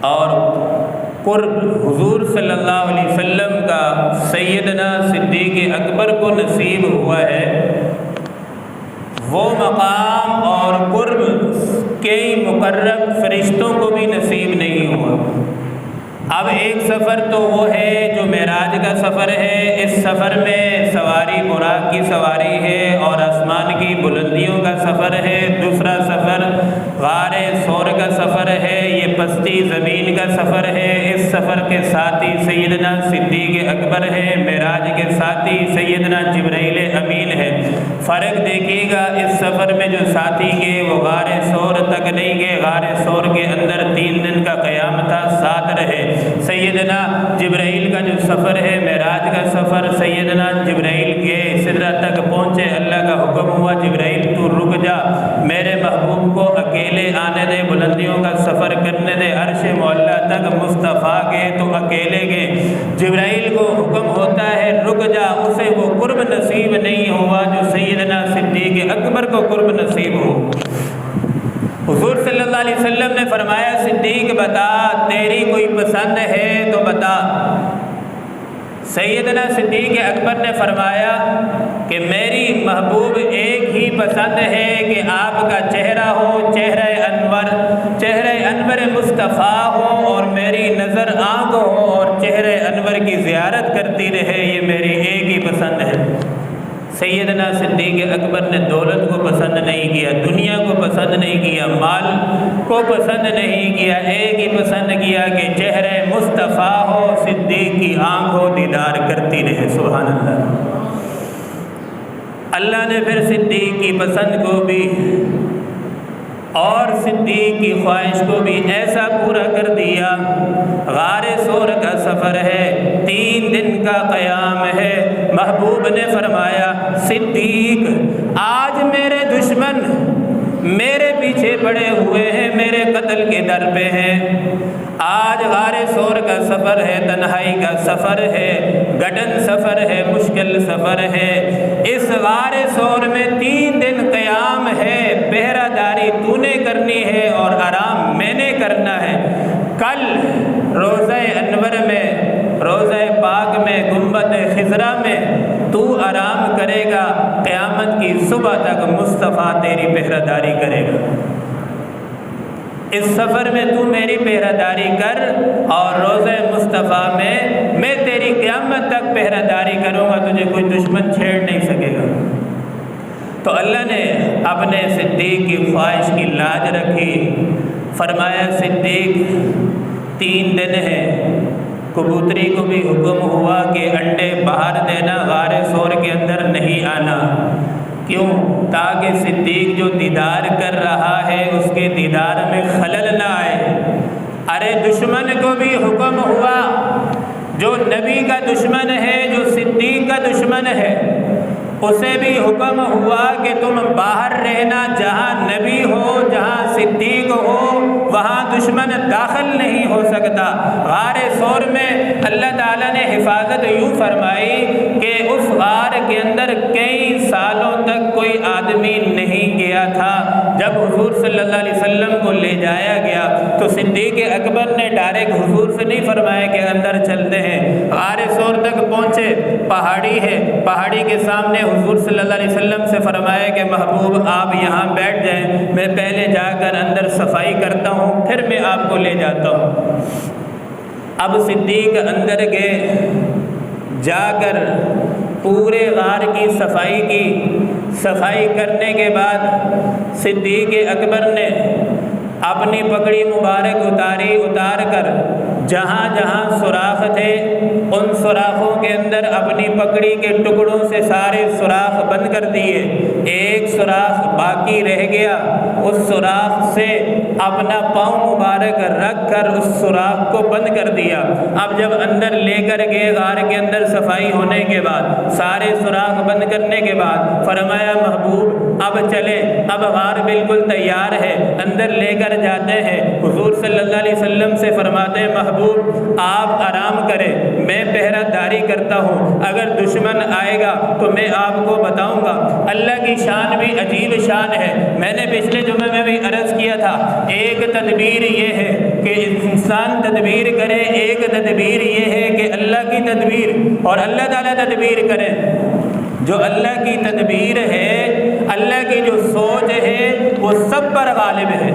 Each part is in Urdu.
اور قرب حضور صلی اللہ علیہ وسلم کا سیدنا صدیق اکبر کو نصیب ہوا ہے، وہ مقام اور قرب کئی مقرب فرشتوں کو بھی نصیب نہیں ہوا۔ اب ایک سفر تو وہ ہے جو معراج کا سفر ہے، اس سفر میں سواری براق کی سواری ہے اور آسمان کی بلندیوں کا سفر ہے۔ دوسرا سفر غار ثور کا سفر ہے، یہ پستی زمین کا سفر ہے۔ اس سفر کے ساتھی سیدنا صدیق اکبر ہے، معراج کے ساتھی سیدنا جبرائیل امین ہے۔ فرق دیکھیے گا، اس سفر میں جو ساتھی گئے وہ غار ثور تک نہیں گئے، غار ثور کے اندر 3 دن کا قیام تھا، 7 رہے۔ سیدنا جبرائیل کا جو سفر ہے معراج کا سفر، سیدنا جبرائیل گئے، سدرہ تک پہنچے، اللہ کا حکم ہوا جبرائیل تو رک جا، میرے محبوب کو اکیلے آنے دے، بلندیوں کا سفر کرنے دے۔ عرش معلیٰ تک مصطفیٰ گئے تو اکیلے گئے، جبرائیل کو حکم ہوتا ہے رک جا، اسے وہ قرب نصیب نہیں ہوا جو سیدنا صدیق اکبر کو قرب نصیب ہو۔ حضور صلی اللہ علیہ وسلم نے فرمایا صدیق بتا، تیری کوئی پسند ہے تو بتا۔ سیدنا صدیق اکبر نے فرمایا کہ میری محبوب ایک ہی پسند ہے کہ آپ کا چہرہ ہو، چہرہ انور مصطفیٰ ہو اور میری نظر آنکھ ہو اور چہرہ انور کی زیارت کرتی رہے، یہ میری ایک ہی پسند ہے۔ سیدنا صدیق اکبر نے دولت کو پسند نہیں کیا، دنیا کو پسند نہیں کیا، مال کو پسند نہیں کیا، ایک ہی پسند کیا کہ چہرہ مصطفیٰ ہو، صدیق کی آنکھ ہو، دیدار کرتی رہے۔ سبحان اللہ۔ اللہ نے پھر صدیق کی پسند کو بھی اور صدیق کی خواہش کو بھی ایسا پورا کر دیا۔ غار ثور کا سفر ہے، 3 دن کا قیام ہے۔ محبوب نے فرمایا صدیق آج میرے دشمن میرے پیچھے پڑے ہوئے ہیں، میرے قتل کے در پہ ہیں۔ آج غار ثور کا سفر ہے، تنہائی کا سفر ہے، گھٹن سفر ہے، مشکل سفر ہے۔ اس غار ثور میں 3 دن قیام ہے، پہرہ داری تو نے کرنی ہے اور آرام میں نے کرنا ہے۔ کل روضہ انور میں، روضہ پاک میں، گنبد خضرا میں تو آرام کرے گا، قیامت کی صبح تک مصطفیٰ تیری پہرہ داری کرے گا۔ اس سفر میں تو میری پہرہ داری کر اور روضہ مصطفیٰ میں تیری قیامت تک پہرہ داری کروں گا، تجھے کوئی دشمن چھیڑ نہیں سکے گا۔ تو اللہ نے اپنے صدیق کی خواہش کی لاج رکھی، فرمایا صدیق 3 دن ہے۔ کبوتری کو بھی حکم ہوا کہ انڈے باہر دینا، غار ثور کے اندر نہیں آنا۔ کیوں؟ تاکہ صدیق جو دیدار کر رہا ہے اس کے دیدار میں خلل نہ آئے۔ ارے دشمن کو بھی حکم ہوا، جو نبی کا دشمن ہے، جو صدیق کا دشمن ہے، اسے بھی حکم ہوا کہ تم باہر رہنا، جہاں نبی ہو، جہاں صدیق ہو، وہاں دشمن داخل نہیں ہو سکتا۔ غار ثور میں اللہ تعالیٰ نے حفاظت یوں فرمائی کہ اس غار کے اندر کئی سالوں تک کوئی آدمی نہیں گیا تھا۔ جب حضور صلی اللہ علیہ وسلم کو لے جایا گیا تو صدیق اکبر نے ڈائریکٹ حضور سے نہیں فرمایا کہ اندر چلتے ہیں، غار ثور تک پہنچے، پہاڑی ہے، پہاڑی کے سامنے حضور صلی اللہ علیہ وسلم سے فرمایا کہ محبوب آپ یہاں بیٹھ جائیں، میں پہلے جا کر اندر صفائی کرتا ہوں، پھر میں آپ کو لے جاتا ہوں۔ اب صدیق اندر گئے، جا کر پورے غار کی صفائی کی۔ صفائی کرنے کے بعد صدیق اکبر نے اپنی پگڑی مبارک اتار کر جہاں جہاں سوراخ تھے ان سوراخوں کے اندر اپنی پگڑی کے ٹکڑوں سے سارے سوراخ بند کر دیے۔ ایک سوراخ باقی رہ گیا، اس سوراخ سے اپنا پاؤں مبارک رکھ کر اس سوراخ کو بند کر دیا۔ اب جب اندر لے کر گئے غار کے اندر صفائی ہونے کے بعد، سارے سوراخ بند کرنے کے بعد فرمایا محبوب اب چلے، اب غار بالکل تیار ہے، اندر لے کر جاتے ہیں۔ حضور صلی اللہ علیہ وسلم سے فرماتے ہیں محبوب آپ آرام کریں، میں پہرہ داری کرتا ہوں، اگر دشمن آئے گا تو میں آپ کو بتاؤں گا۔ اللہ کی شان بھی عجیب شان ہے۔ میں نے پچھلے جمعے میں بھی عرض کیا تھا، ایک تدبیر یہ ہے کہ انسان تدبیر کرے، ایک تدبیر یہ ہے کہ اللہ کی تدبیر اور اللہ تعالیٰ تدبیر کرے۔ جو اللہ کی تدبیر ہے، اللہ کی جو سوچ ہے وہ سب پر غالب ہے۔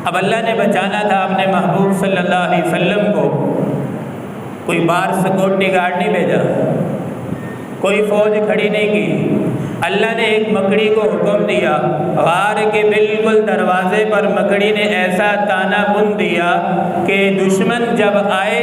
اب اللہ نے بچانا تھا اپنے محبوب صلی اللہ علیہ وسلم کو، کوئی باہر سیکورٹی گارڈ نہیں بھیجا، کوئی فوج کھڑی نہیں کی۔ اللہ نے ایک مکڑی کو حکم دیا، غار کے بالکل دروازے پر مکڑی نے ایسا تانا بن دیا کہ دشمن جب آئے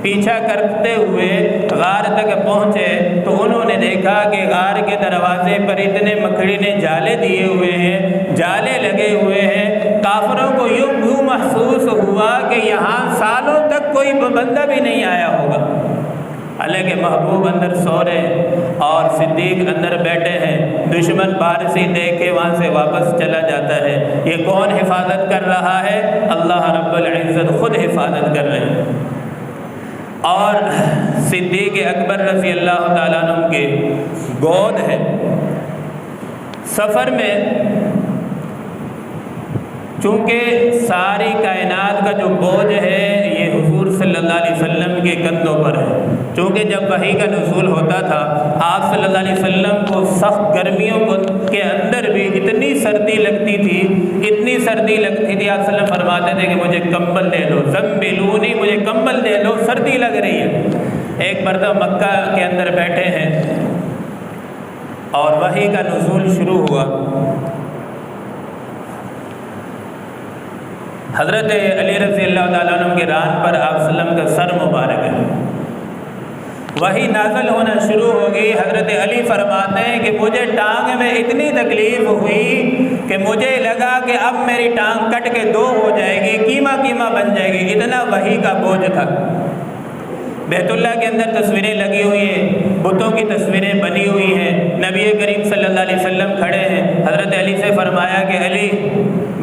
پیچھا کرتے ہوئے غار تک پہنچے تو انہوں نے دیکھا کہ غار کے دروازے پر اتنے مکڑی نے جالے دیے ہوئے ہیں، جالے لگے ہوئے ہیں۔ کافروں کو یوں محسوس ہوا کہ یہاں سالوں تک کوئی بندہ بھی نہیں آیا ہوگا، حالانکہ محبوب اندر سو رہے اور صدیق اندر بیٹھے ہیں۔ دشمن باہر سے دیکھ کے وہاں سے واپس چلا جاتا ہے۔ یہ کون حفاظت کر رہا ہے؟ اللہ رب العزت خود حفاظت کر رہے ہیں۔ اور صدیق اکبر رضی اللہ تعالیٰ عنہ کے گود ہے۔ سفر میں چونکہ ساری کائنات کا جو بوجھ ہے یہ حضور صلی اللہ علیہ وسلم کے کندھوں پر ہے، چونکہ جب وحی کا نزول ہوتا تھا آپ صلی اللہ علیہ وسلم کو سخت گرمیوں کے اندر بھی اتنی سردی لگتی تھی، اتنی سردی لگتی تھی، آپ صلی اللہ علیہ وسلم فرماتے تھے کہ مجھے کمبل دے دو، زمبلونی، مجھے کمبل دے دو، سردی لگ رہی ہے۔ ایک مرتبہ مکہ کے اندر بیٹھے ہیں اور وحی کا نزول شروع ہوا۔ حضرت علی رضی اللہ تعالیٰ عنہ کے ران پر آپ صلی اللہ علیہ وسلم کا سر مبارک ہے، وحی نازل ہونا شروع ہو گئی۔ حضرت علی فرماتے ہیں کہ مجھے ٹانگ میں اتنی تکلیف ہوئی کہ مجھے لگا کہ اب میری ٹانگ کٹ کے دو ہو جائے گی، کیما کیما بن جائے گی، اتنا وحی کا بوجھ تھا۔ بیت اللہ کے اندر تصویریں لگی ہوئی ہیں، بتوں کی تصویریں بنی ہوئی ہیں، نبی کریم صلی اللہ علیہ وسلم کھڑے ہیں۔ حضرت علی سے فرمایا کہ علی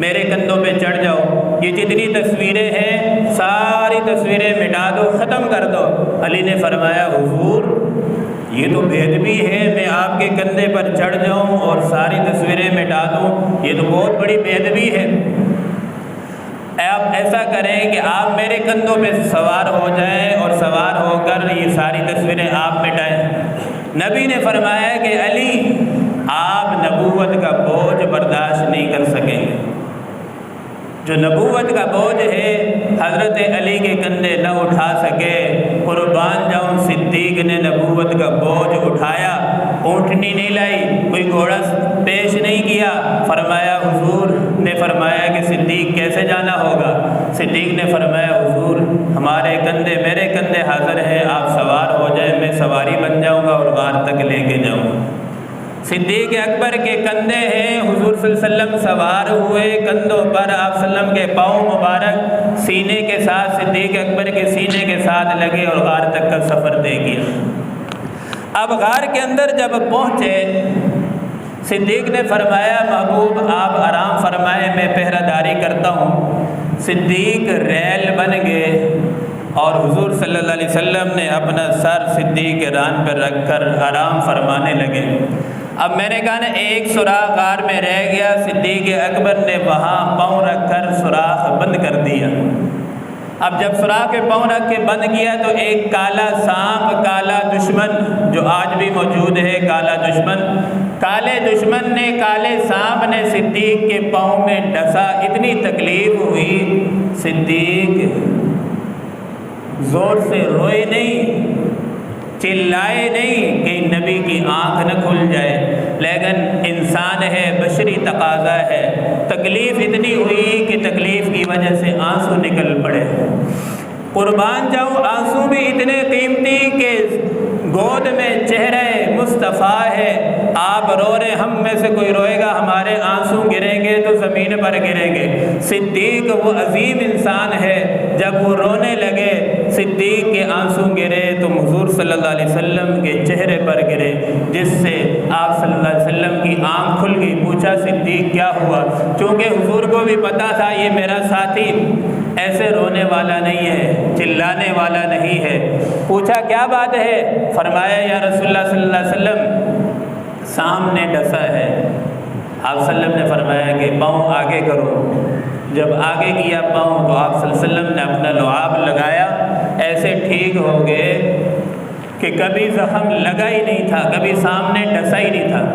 میرے کندھوں پہ چڑھ جاؤ، یہ جتنی تصویریں ہیں ساری تصویریں مٹا دو، ختم کر دو۔ علی نے فرمایا حضور یہ تو بے ادبی ہے، میں آپ کے کندھے پر چڑھ جاؤں اور ساری تصویریں مٹا دوں، یہ تو بہت بڑی بے ادبی ہے۔ آپ ایسا کریں کہ آپ میرے کندھوں پہ سوار ہو جائیں اور سوار ہو کر یہ ساری تصویریں آپ مٹائیں۔ نبی نے فرمایا کہ علی آپ نبوت کا بوجھ برداشت نہیں کر سکیں گے، جو نبوت کا بوجھ ہے حضرت علی کے کندھے نہ اٹھا سکے۔ قربان جاؤں صدیق نے نبوت کا بوجھ اٹھایا، اونٹنی نہیں لائی، کوئی گھوڑا پیش نہیں کیا۔ فرمایا حضور نے فرمایا کہ صدیق کیسے جانا ہوگا؟ صدیق نے فرمایا حضور ہمارے کندھے میرے کندھے حاضر ہیں، آپ سوار ہو جائیں، میں سواری بن جاؤں گا اور غار تک لے کے جاؤں گا۔ صدیق اکبر کے کندھے ہیں، حضور صلی اللہ علیہ وسلم سوار ہوئے، کندھوں پر آپ صلی اللہ علیہ وسلم کے پاؤں مبارک سینے کے ساتھ صدیق اکبر کے سینے کے ساتھ لگے اور غار تک کا سفر طے کیا۔ اب غار کے اندر جب پہنچے صدیق نے فرمایا محبوب آپ آرام فرمائیں، میں پہرہ داری کرتا ہوں۔ صدیق ریل بن گئے اور حضور صلی اللہ علیہ وسلم نے اپنا سر صدیق کے ران پر رکھ کر آرام فرمانے لگے۔ اب میں نے کہا نا ایک سوراخ غار میں رہ گیا، صدیق اکبر نے وہاں پاؤں رکھ کر سوراخ بند کر دیا۔ اب جب سوراخ کے پاؤں رکھ کے بند کیا تو ایک کالا سانپ، کالا دشمن جو آج بھی موجود ہے، کالا دشمن، کالے دشمن نے، کالے سانپ نے صدیق کے پاؤں میں ڈسا، اتنی تکلیف ہوئی، صدیق زور سے روئے نہیں، چلائے نہیں کہ نبی کی آنکھ نہ کھل جائے، لیکن انسان ہے، بشری تقاضا ہے، تکلیف اتنی ہوئی کہ تکلیف کی وجہ سے آنسو نکل پڑے۔ قربان جاؤں آنسو بھی اتنے قیمتی کہ گود میں چہرہ مصطفیٰ ہے، آپ رو رہے، ہم میں سے کوئی روئے گا ہمارے آنسو گریں گے تو زمین پر گریں گے۔ صدیق وہ عظیم انسان ہے، جب وہ رونے لگے صدیق کے آنسو گرے تو حضور صلی اللہ علیہ وسلم کے چہرے پر گرے، جس سے آپ صلی اللہ علیہ وسلم کی آنکھ کھل گئی۔ پوچھا صدیق کیا ہوا؟ چونکہ حضور کو بھی پتا تھا یہ میرا ساتھی ایسے رونے والا نہیں ہے، چلانے والا نہیں ہے۔ پوچھا کیا بات ہے؟ فرمایا یا رسول اللہ صلی اللہ علیہ وسلم سامنے ڈسا ہے۔ آپ صلی اللہ علیہ وسلم نے فرمایا کہ پاؤں آگے کرو، جب آگے کیا پاؤں تو آپ صلی اللہ علیہ وسلم نے اپنا لعاب لگایا، ایسے ٹھیک ہو گئے کہ کبھی زخم لگا ہی نہیں تھا، کبھی سامنے ڈسا ہی نہیں تھا۔